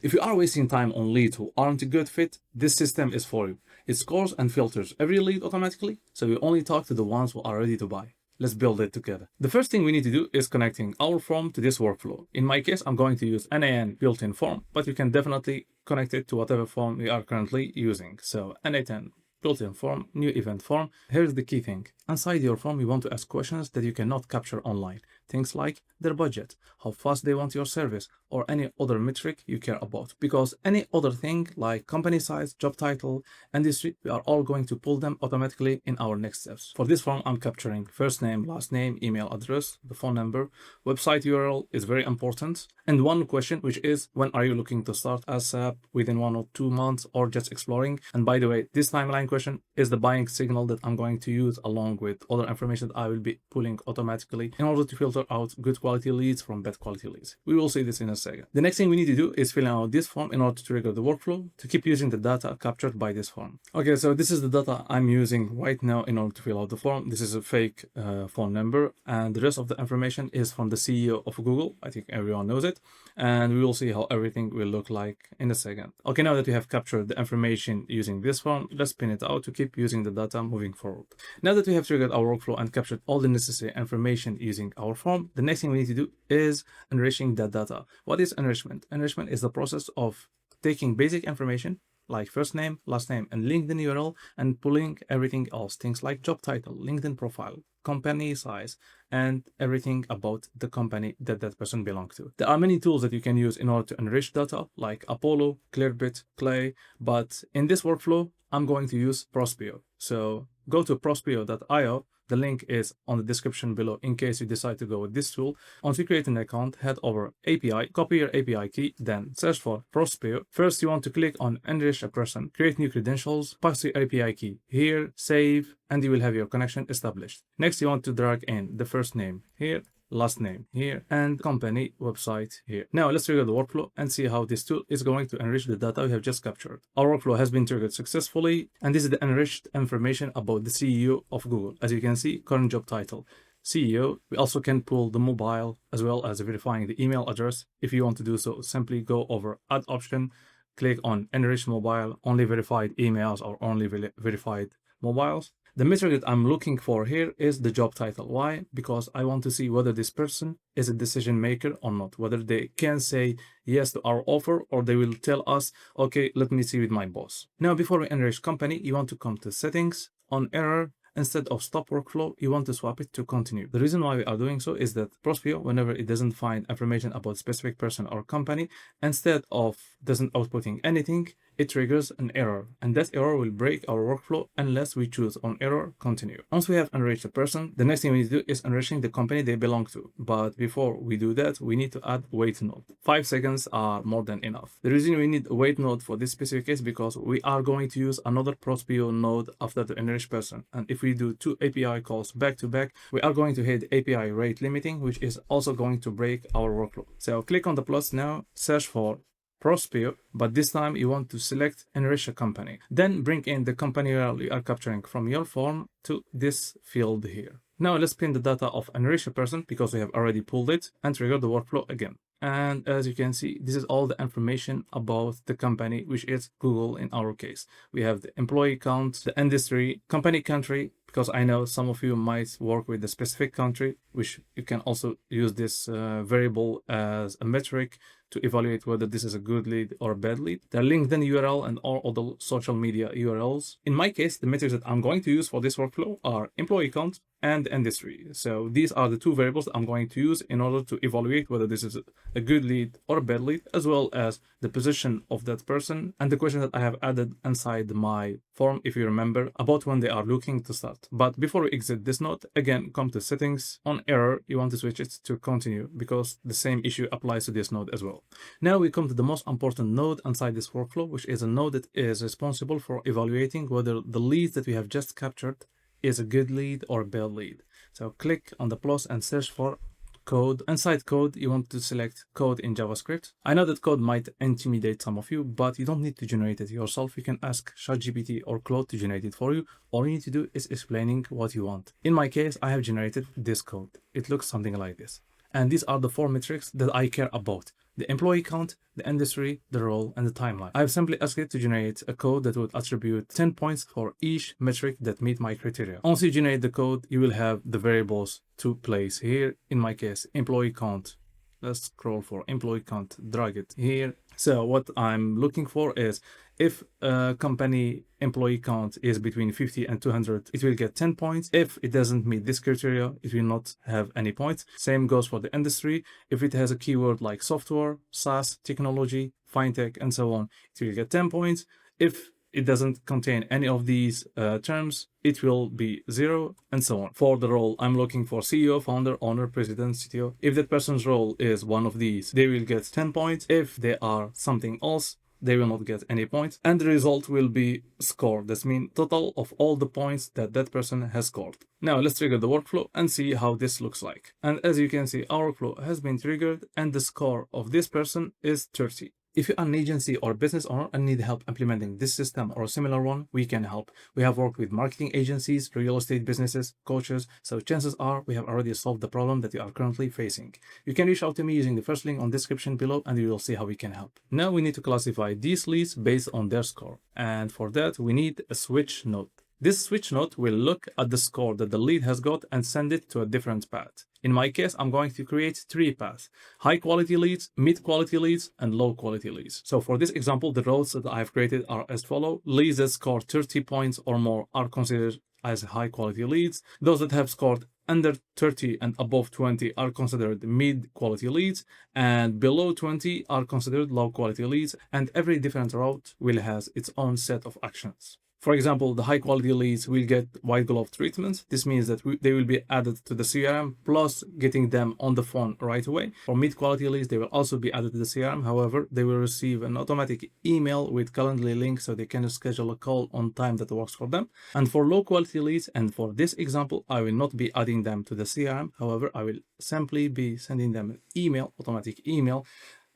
If you are wasting time on leads who aren't a good fit, this system is for you. It scores and filters every lead automatically, so you only talk to the ones who are ready to buy. Let's build it together. The first thing we need to do is connecting our form to this workflow. In my case, I'm going to use NAN built-in form, but you can definitely connect it to whatever form we are currently using. So NA10 built-in form, new event form. Here's the key thing. Inside your form, you want to ask questions that you cannot capture online. Things like their budget, how fast they want your service, or any other metric you care about. Because any other thing like company size, job title, industry, we are all going to pull them automatically in our next steps. For this form, I'm capturing first name, last name, email address, the phone number, website URL is very important. And one question, which is, when are you looking to start ASAP, within 1 or 2 months, or just exploring? And by the way, this timeline question is the buying signal that I'm going to use along with other information that I will be pulling automatically in order to filter out good quality leads from bad quality leads. We will see this in a second. The next thing we need to do is fill out this form in order to trigger the workflow to keep using the data captured by this form. Okay, so this is the data I'm using right now in order to fill out the form. This is a fake phone number, and the rest of the information is from the CEO of Google. I think everyone knows it, and we will see how everything will look like in a second. Okay, now that we have captured the information using this form, let's pin it out to keep using the data moving forward. Now that we have triggered our workflow and captured all the necessary information using our form, the next thing we need to do is enriching that data. What is enrichment? Enrichment is the process of taking basic information like first name, last name, and LinkedIn URL, and pulling everything else, things like job title, LinkedIn profile, company size, and everything about the company that that person belongs to. There are many tools that you can use in order to enrich data, like Apollo, Clearbit, Clay, but in this workflow, I'm going to use Prospeo. So go to prospeo.io. The link is on the description below in case you decide to go with this tool. Once you create an account, head over API, copy your API key, then search for Prospeo. First, you want to click on Enrich a person, create new credentials, pass your API key here, save, and you will have your connection established. Next, you want to drag in the first name here, last name here, and company website here. Now let's trigger the workflow and see how this tool is going to enrich the data we have just captured. Our workflow has been triggered successfully, and this is the enriched information about the CEO of Google. As you can see, current job title, CEO. We also can pull the mobile as well as verifying the email address. If you want to do so, simply go over add option, click on enrich mobile, only verified emails or only verified mobiles. The metric that I'm looking for here is the job title. Why? Because I want to see whether this person is a decision maker or not, whether they can say yes to our offer or they will tell us, okay, let me see with my boss. Now, before we enrich company, you want to come to settings, on error. Instead of stop workflow, you want to swap it to continue. The reason why we are doing so is that Prospeo, whenever it doesn't find information about a specific person or company, instead of doesn't outputting anything, it triggers an error, and that error will break our workflow unless we choose on error continue. Once we have enriched a person, the next thing we need to do is enriching the company they belong to. But before we do that, we need to add wait node. 5 seconds are more than enough. The reason we need a wait node for this specific case because we are going to use another Prospeo node after the enriched person, and if we do 2 API calls back to back, we are going to hit API rate limiting, which is also going to break our workflow. So click on the plus now, search for Prospeo, but this time you want to select enrich a company. Then bring in the company URL you are capturing from your form to this field here. Now let's pin the data of enrich a person because we have already pulled it and trigger the workflow again. And as you can see, this is all the information about the company, which is Google in our case. We have the employee count, the industry, company country, because I know some of you might work with a specific country, which you can also use this variable as a metric to evaluate whether this is a good lead or a bad lead. The LinkedIn URL and all other social media URLs. In my case, the metrics that I'm going to use for this workflow are employee count and industry. So these are the 2 variables I'm going to use in order to evaluate whether this is a good lead or a bad lead, as well as the position of that person and the question that I have added inside my form, if you remember, about when they are looking to start. But before we exit this node, again, come to settings. On error, you want to switch it to continue because the same issue applies to this node as well. Now we come to the most important node inside this workflow, which is a node that is responsible for evaluating whether the leads that we have just captured is a good lead or a bad lead. So click on the plus and search for code. Inside code, you want to select code in JavaScript. I know that code might intimidate some of you, but you don't need to generate it yourself. You can ask ChatGPT or Claude to generate it for you. All you need to do is explaining what you want. In my case, I have generated this code. It looks something like this. And these are the 4 metrics that I care about: the employee count, the industry, the role, and the timeline. I've simply asked it to generate a code that would attribute 10 points for each metric that meet my criteria. Once you generate the code, you will have the variables to place here. In my case, employee count. Let's scroll for employee count, drag it here. So what I'm looking for is, if a company employee count is between 50 and 200, it will get 10 points. If it doesn't meet this criteria, it will not have any points. Same goes for the industry. If it has a keyword like software, SaaS, technology, fintech, and so on, it will get 10 points. If it doesn't contain any of these terms, it will be 0, and so on. For the role, I'm looking for CEO, founder, owner, president, CTO. If that person's role is one of these, they will get 10 points. If they are something else, they will not get any points, and the result will be score. That means total of all the points that that person has scored. Now let's trigger the workflow and see how this looks like. And as you can see, our workflow has been triggered and the score of this person is 30. If you're an agency or business owner and need help implementing this system or a similar one, we can help. We have worked with marketing agencies, real estate businesses, coaches, so chances are we have already solved the problem that you are currently facing. You can reach out to me using the first link on the description below and you will see how we can help. Now we need to classify these leads based on their score, and for that we need a switch node. This switch node will look at the score that the lead has got and send it to a different path. In my case, I'm going to create 3 paths: high quality leads, mid quality leads, and low quality leads. So for this example, the roles that I've created are as follow. Leads that score 30 points or more are considered as high quality leads. Those that have scored under 30 and above 20 are considered mid quality leads, and below 20 are considered low quality leads, and every different route will has its own set of actions. For example, the high quality leads will get white glove treatment. This means that they will be added to the CRM, plus getting them on the phone right away. For mid quality leads, they will also be added to the CRM. However, they will receive an automatic email with Calendly link so they can schedule a call on time that works for them. And for low quality leads, and for this example, I will not be adding them to the CRM. However, I will simply be sending them an email, automatic email,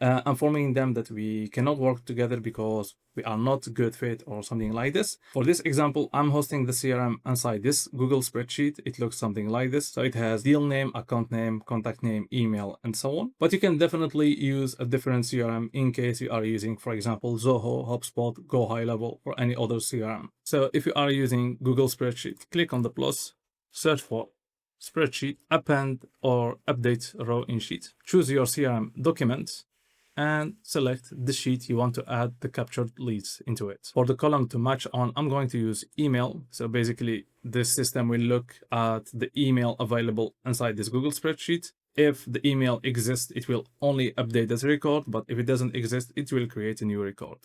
informing them that we cannot work together because we are not a good fit or something like this. For this example, I'm hosting the CRM inside this Google spreadsheet. It looks something like this. So it has deal name, account name, contact name, email, and so on. But you can definitely use a different CRM in case you are using, for example, Zoho, HubSpot, Go High Level, or any other CRM. So if you are using Google spreadsheet, click on the plus, search for spreadsheet, append or update row in sheet. Choose your CRM document and select the sheet you want to add the captured leads into it. For the column to match on, I'm going to use email. So basically, this system will look at the email available inside this Google spreadsheet. If the email exists, it will only update this record, but if it doesn't exist, it will create a new record.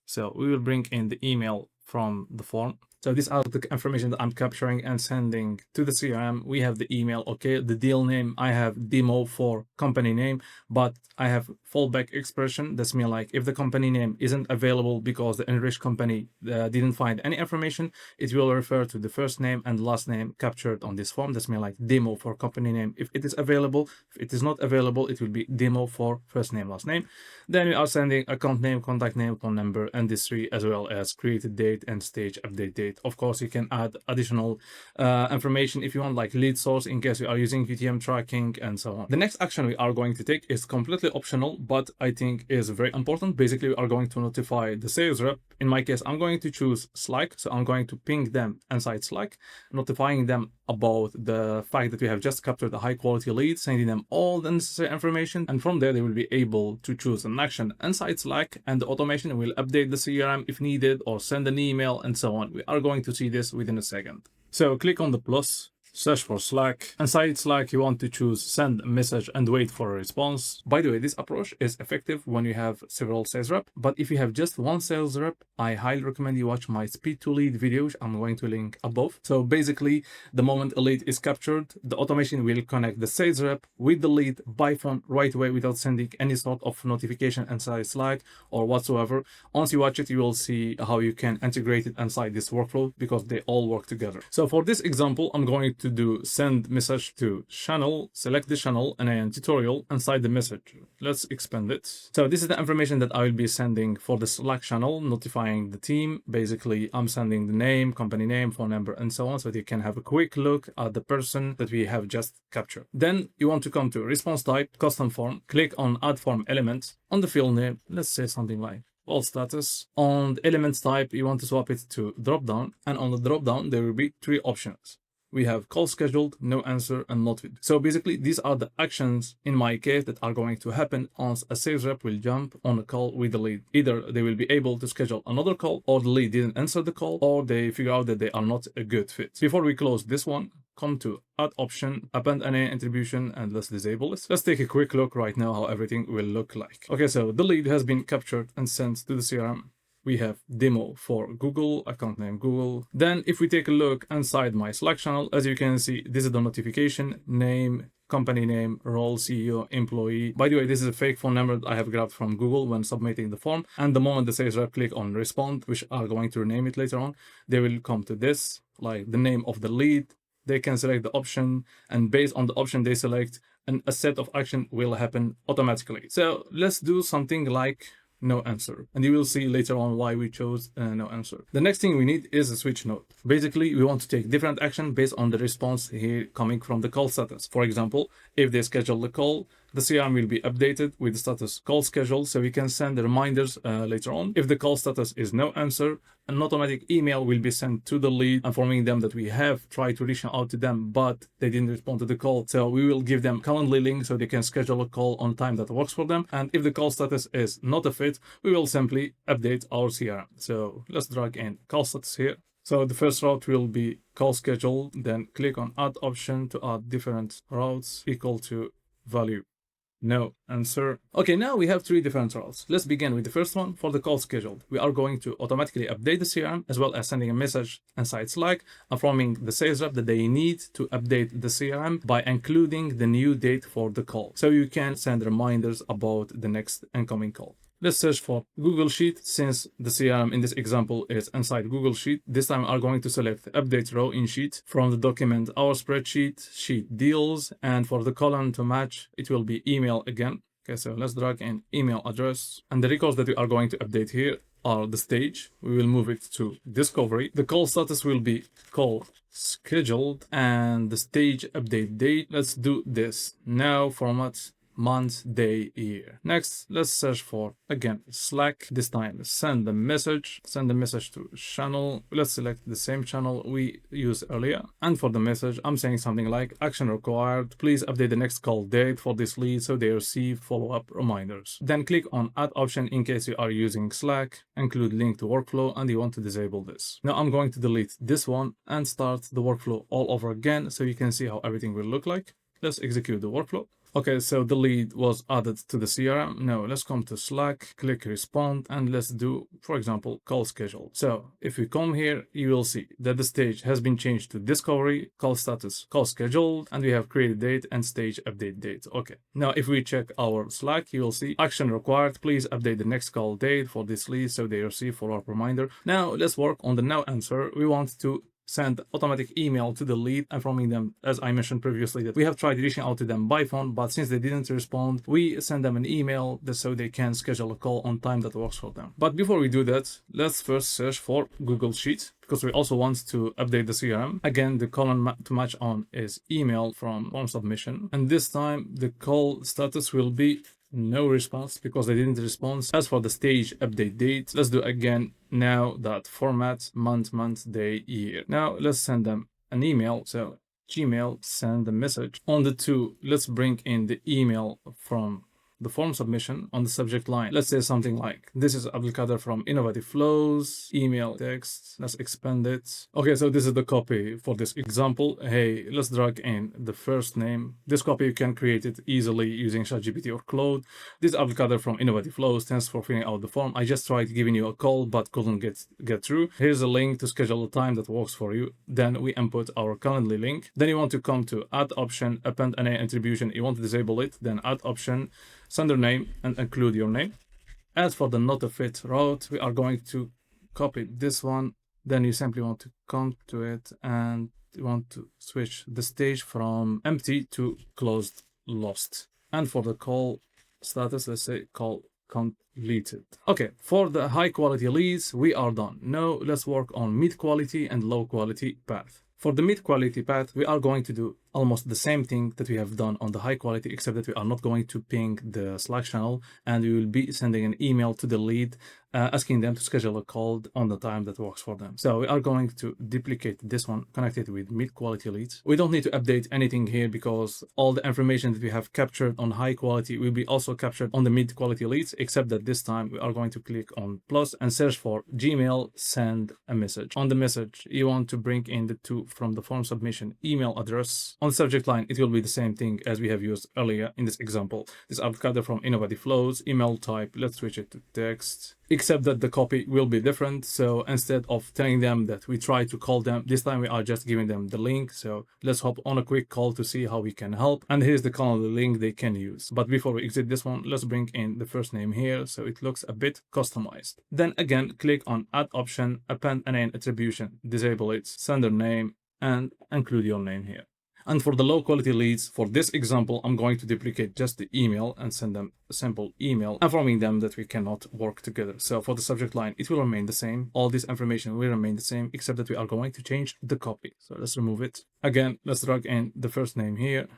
So we will bring in the email from the form. So these are the information that I'm capturing and sending to the CRM. We have the email, okay. The deal name, I have demo for company name, but I have fallback expression. That's mean like if the company name isn't available because the enrich company didn't find any information, it will refer to the first name and last name captured on this form. That's mean like demo for company name if it is available. If it is not available, it will be demo for first name, last name. Then we are sending account name, contact name, phone number, industry, as well as created date and stage update date. Of course, you can add additional information if you want, like lead source in case you are using UTM tracking and so on. The next action we are going to take is completely optional, but I think is very important. Basically, we are going to notify the sales rep. In my case, I'm going to choose Slack. So I'm going to ping them inside Slack, notifying them about the fact that we have just captured a high quality lead, sending them all the necessary information. And from there, they will be able to choose an action inside Slack, and the automation will update the CRM if needed or send an email and so on. We are going to see this within a second. So click on the plus, search for Slack. Inside Slack, you want to choose send a message and wait for a response. By the way, this approach is effective when you have several sales rep, but if you have just one sales rep, I highly recommend you watch my speed to lead video, which I'm going to link above. So basically, the moment a lead is captured, the automation will connect the sales rep with the lead by phone right away without sending any sort of notification inside Slack or whatsoever. Once you watch it, you will see how you can integrate it inside this workflow because they all work together. So for this example, I'm going to do send message to channel, select the channel and tutorial inside the message. Let's expand it. So this is the information that I will be sending for the Slack channel, notifying the team. Basically, I'm sending the name, company name, phone number, and so on, so that you can have a quick look at the person that we have just captured. Then you want to come to response type, custom form, click on add form element. On the field name, let's say something like all status. On the elements type, you want to swap it to drop down, and on the drop down there will be 3 options. We have call scheduled, no answer, and not with. So basically, these are the actions in my case that are going to happen once a sales rep will jump on a call with the lead. Either they will be able to schedule another call, or the lead didn't answer the call, or they figure out that they are not a good fit. Before we close this one, come to add option, append any attribution, and let's disable it. Let's take a quick look right now how everything will look like. Okay, so the lead has been captured and sent to the CRM. We have demo for Google, account name Google. Then if we take a look inside my Slack channel, as you can see, this is the notification, name, company name, role, CEO, employee. By the way, this is a fake phone number that I have grabbed from Google when submitting the form. And the moment the sales rep click on respond, which are going to rename it later on, they will come to this, like the name of the lead. They can select the option, and based on the option they select, and a set of action will happen automatically. So let's do something like no answer, and you will see later on why we chose no answer. The next thing we need is a switch node. Basically, we want to take different action based on the response here coming from the call status. For example, if they schedule the call, the CRM will be updated with the status call schedule, so we can send the reminders later on. If the call status is no answer, an automatic email will be sent to the lead informing them that we have tried to reach out to them, but they didn't respond to the call. So we will give them Calendly link so they can schedule a call on time that works for them. And if the call status is not a fit, we will simply update our CRM. So let's drag in call status here. So the first route will be call schedule, then click on add option to add different routes equal to value no answer. Okay, now we have 3 different routes. Let's begin with the first one. For the call scheduled, we are going to automatically update the CRM, as well as sending a message inside Slack informing the sales rep that they need to update the CRM by including the new date for the call, so you can send reminders about the next incoming call. Let's search for Google Sheet. Since the CRM in this example is inside Google Sheet, this time we are going to select the update row in Sheet from the document Our Spreadsheet, Sheet Deals, and for the column to match, it will be email again. Okay, so let's drag in email address, and the records that we are going to update here are the stage. We will move it to discovery. The call status will be call scheduled, and the stage update date. Let's do this now. Format month, day, year. Next, let's search for, again, Slack. This time, send the message to channel. Let's select the same channel we used earlier. And for the message, I'm saying something like action required. Please update the next call date for this lead so they receive follow-up reminders. Then click on add option in case you are using Slack. Include link to workflow and you want to disable this. Now I'm going to delete this one and start the workflow all over again so you can see how everything will look like. Let's execute the workflow. Okay, so the lead was added to the CRM. Now let's come to Slack, click respond, and let's do, for example, call schedule. So if we come here, you will see that the stage has been changed to discovery, call status, call scheduled, and we have created date and stage update date. Okay, now if we check our Slack, you will see action required. Please update the next call date for this lead so they receive follow-up reminder. Now let's work on the now answer. We want to send automatic email to the lead informing them, as I mentioned previously, that we have tried reaching out to them by phone, but since they didn't respond, we send them an email so they can schedule a call on time that works for them. But before we do that, let's first search for Google Sheets, because we also want to update the CRM. Again, the column to match on is email from form submission, and this time the call status will be no response because they didn't respond. As for the stage update date, let's do again now that format month, day, year. Now let's send them an email. So Gmail, send a message. On the 2, let's bring in the email from the form submission. On the subject line, let's say something like, this is Abdelkader from Innovative Flows, email text. Let's expand it. Okay, so this is the copy for this example. Hey, let's drag in the first name. This copy, you can create it easily using ChatGPT or Claude. This is Abdelkader from Innovative Flows. Thanks for filling out the form. I just tried giving you a call, but couldn't get through. Here's a link to schedule a time that works for you. Then we input our Calendly link. Then you want to come to add option, append any attribution. You want to disable it. Then add option, sender name, and include your name. As for the not a fit route, we are going to copy this one. Then you simply want to come to it and we want to switch the stage from empty to closed lost. And for the call status, let's say call completed. Okay, for the high quality leads, we are done. Now let's work on mid quality and low quality path. For the mid quality path, we are going to do almost the same thing that we have done on the high quality, except that we are not going to ping the Slack channel, and we will be sending an email to the lead asking them to schedule a call on the time that works for them. So we are going to duplicate this one, connect it with mid quality leads. We don't need to update anything here because all the information that we have captured on high quality will be also captured on the mid quality leads, except that this time we are going to click on plus and search for Gmail, send a message. On the message, you want to bring in the two from the form submission email address. On the subject line, it will be the same thing as we have used earlier in this example. This avocado from Innovative Flows, email type, let's switch it to text, except that the copy will be different. So instead of telling them that we try to call them, this time we are just giving them the link. So let's hop on a quick call to see how we can help. And here's the calendar link they can use. But before we exit this one, let's bring in the first name here so it looks a bit customized. Then again, click on add option, append a name attribution, disable it, sender name, and include your name here. And for the low quality leads, for this example, I'm going to duplicate just the email and send them a simple email informing them that we cannot work together. So for the subject line, it will remain the same. All this information will remain the same, except that we are going to change the copy. So let's remove it. Again, let's drag in the first name here.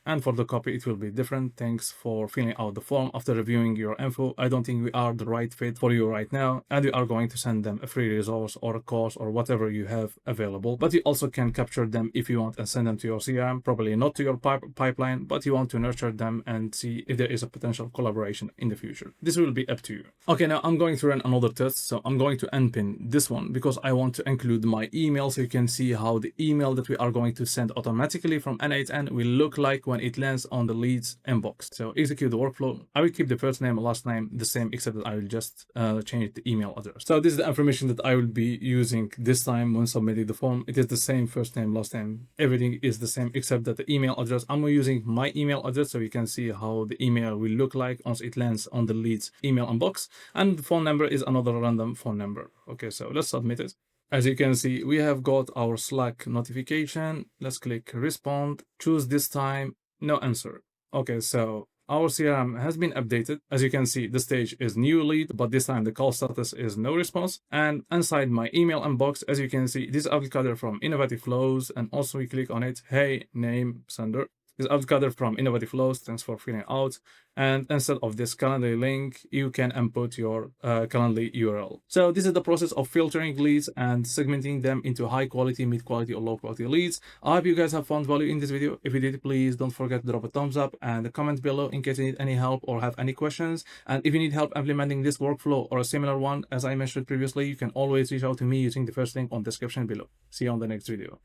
And for the copy, it will be different. Thanks for filling out the form. After reviewing your info, I don't think we are the right fit for you right now. And we are going to send them a free resource or a course or whatever you have available. But you also can capture them if you want and send them to your CRM, probably not to your pipeline, but you want to nurture them and see if there is a potential collaboration in the future. This will be up to you. Okay, now I'm going to run another test. So I'm going to unpin this one because I want to include my email so you can see how the email that we are going to send automatically from N8N will look like when it lands on the leads inbox. So execute the workflow. I will keep the first name and last name the same, except that I will just change the email address. So this is the information that I will be using this time when submitting the form. It is the same first name, last name. Everything is the same, except that the email address, I'm using my email address so you can see how the email will look like once it lands on the leads email inbox. And the phone number is another random phone number. Okay, so let's submit it. As you can see, we have got our Slack notification. Let's click respond, choose this time, no answer. Okay, so our CRM has been updated. As you can see, the stage is new lead, but this time the call status is no response. And inside my email inbox, as you can see, this is Abdulkader from Innovative Flows. And also we click on it, hey, name, sender. This is Abdulkader from Innovative Flows. Thanks for filling out. And instead of this Calendly link, you can input your Calendly URL. So this is the process of filtering leads and segmenting them into high quality, mid quality, or low quality leads. I hope you guys have found value in this video. If you did, please don't forget to drop a thumbs up and comment below in case you need any help or have any questions. And if you need help implementing this workflow or a similar one, as I mentioned previously, you can always reach out to me using the first link on the description below. See you on the next video.